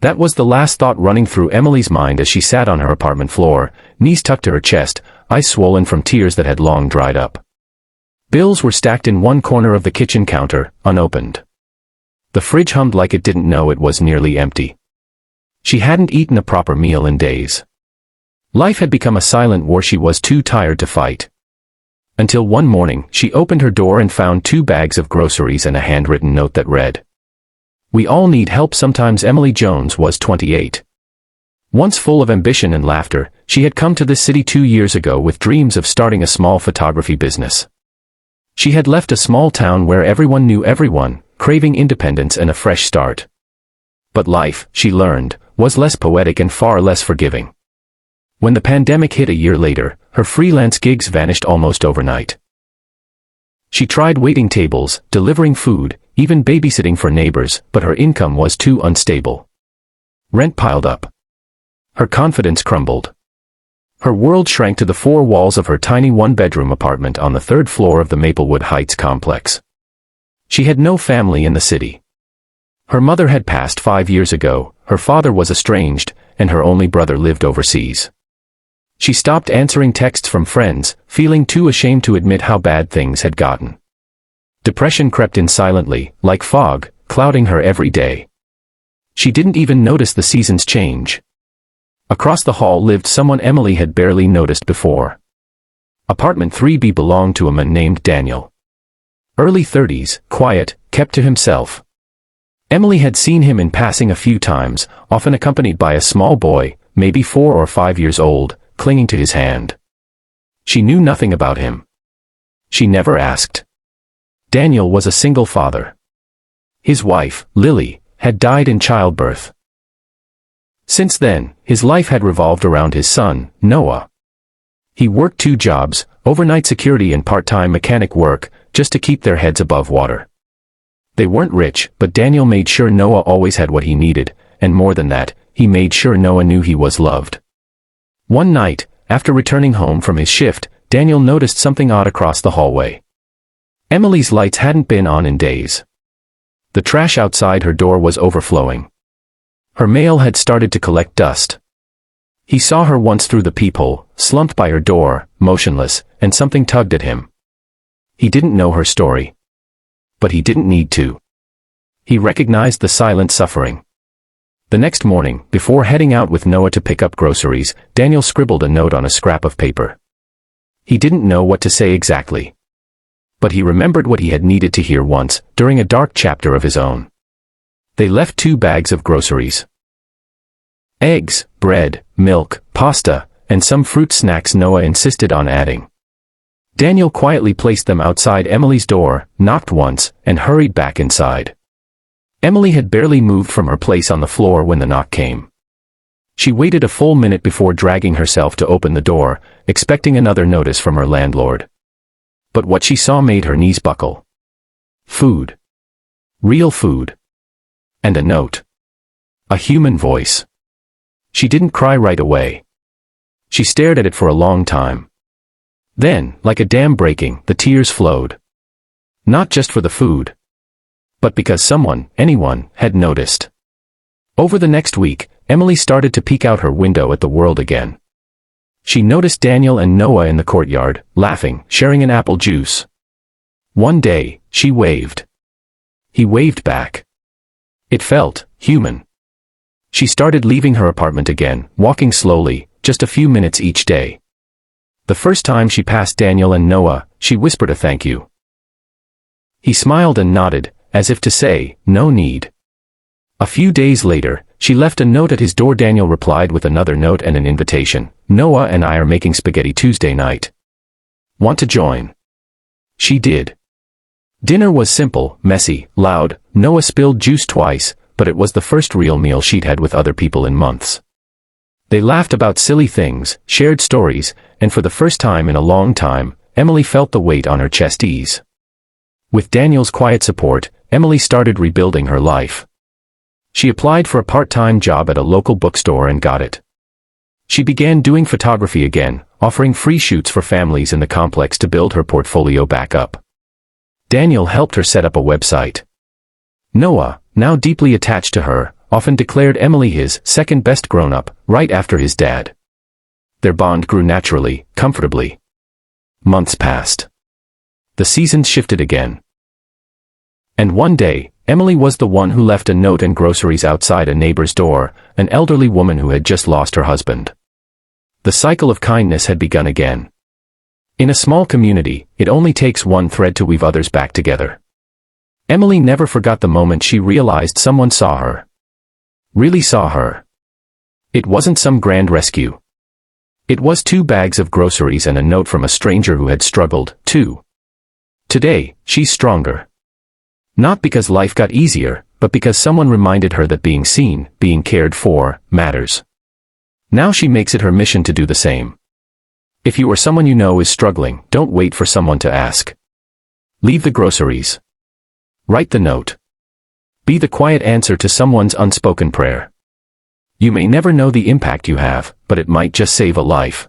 That was the last thought running through Emily's mind as she sat on her apartment floor, knees tucked to her chest, eyes swollen from tears that had long dried up. Bills were stacked in one corner of the kitchen counter, unopened. The fridge hummed like it didn't know it was nearly empty. She hadn't eaten a proper meal in days. Life had become a silent war she was too tired to fight. Until one morning, she opened her door and found 2 bags of groceries and a handwritten note that read, "We all need help sometimes." Emily Jones was 28. Once full of ambition and laughter, she had come to this city 2 years ago with dreams of starting a small photography business. She had left a small town where everyone knew everyone, craving independence and a fresh start. But life, she learned, was less poetic and far less forgiving. When the pandemic hit a year later, her freelance gigs vanished almost overnight. She tried waiting tables, delivering food, even babysitting for neighbors, but her income was too unstable. Rent piled up. Her confidence crumbled. Her world shrank to the 4 walls of her tiny 1-bedroom apartment on the 3rd floor of the Maplewood Heights complex. She had no family in the city. Her mother had passed 5 years ago, her father was estranged, and her only brother lived overseas. She stopped answering texts from friends, feeling too ashamed to admit how bad things had gotten. Depression crept in silently, like fog, clouding her every day. She didn't even notice the seasons change. Across the hall lived someone Emily had barely noticed before. Apartment 3B belonged to a man named Daniel. Early 30s, quiet, kept to himself. Emily had seen him in passing a few times, often accompanied by a small boy, maybe 4 or 5 years old, clinging to his hand. She knew nothing about him. She never asked. Daniel was a single father. His wife, Lily, had died in childbirth. Since then, his life had revolved around his son, Noah. He worked 2 jobs, overnight security and part-time mechanic work, just to keep their heads above water. They weren't rich, but Daniel made sure Noah always had what he needed, and more than that, he made sure Noah knew he was loved. One night, after returning home from his shift, Daniel noticed something odd across the hallway. Emily's lights hadn't been on in days. The trash outside her door was overflowing. Her mail had started to collect dust. He saw her once through the peephole, slumped by her door, motionless, and something tugged at him. He didn't know her story. But he didn't need to. He recognized the silent suffering. The next morning, before heading out with Noah to pick up groceries, Daniel scribbled a note on a scrap of paper. He didn't know what to say exactly. But he remembered what he had needed to hear once, during a dark chapter of his own. They left 2 bags of groceries. Eggs, bread, milk, pasta, and some fruit snacks Noah insisted on adding. Daniel quietly placed them outside Emily's door, knocked once, and hurried back inside. Emily had barely moved from her place on the floor when the knock came. She waited a full minute before dragging herself to open the door, expecting another notice from her landlord. But what she saw made her knees buckle. Food. Real food. And a note. A human voice. She didn't cry right away. She stared at it for a long time. Then, like a dam breaking, the tears flowed. Not just for the food. But because someone, anyone, had noticed. Over the next week, Emily started to peek out her window at the world again. She noticed Daniel and Noah in the courtyard, laughing, sharing an apple juice. One day, she waved. He waved back. It felt human. She started leaving her apartment again, walking slowly, just a few minutes each day. The first time she passed Daniel and Noah, she whispered a thank you. He smiled and nodded, as if to say, no need. A few days later, she left a note at his door. Daniel replied with another note and an invitation. Noah and I are making spaghetti Tuesday night. Want to join? She did. Dinner was simple, messy, loud. Noah spilled juice twice, but it was the first real meal she'd had with other people in months. They laughed about silly things, shared stories, and for the first time in a long time, Emily felt the weight on her chest ease. With Daniel's quiet support, Emily started rebuilding her life. She applied for a part-time job at a local bookstore and got it. She began doing photography again, offering free shoots for families in the complex to build her portfolio back up. Daniel helped her set up a website. Noah, now deeply attached to her, often declared Emily his second best grown-up, right after his dad. Their bond grew naturally, comfortably. Months passed. The seasons shifted again. And one day, Emily was the one who left a note and groceries outside a neighbor's door, an elderly woman who had just lost her husband. The cycle of kindness had begun again. In a small community, it only takes one thread to weave others back together. Emily never forgot the moment she realized someone saw her. Really saw her. It wasn't some grand rescue. It was 2 bags of groceries and a note from a stranger who had struggled, too. Today, she's stronger. Not because life got easier, but because someone reminded her that being seen, being cared for, matters. Now she makes it her mission to do the same. If you or someone you know is struggling, don't wait for someone to ask. Leave the groceries. Write the note. Be the quiet answer to someone's unspoken prayer. You may never know the impact you have, but it might just save a life.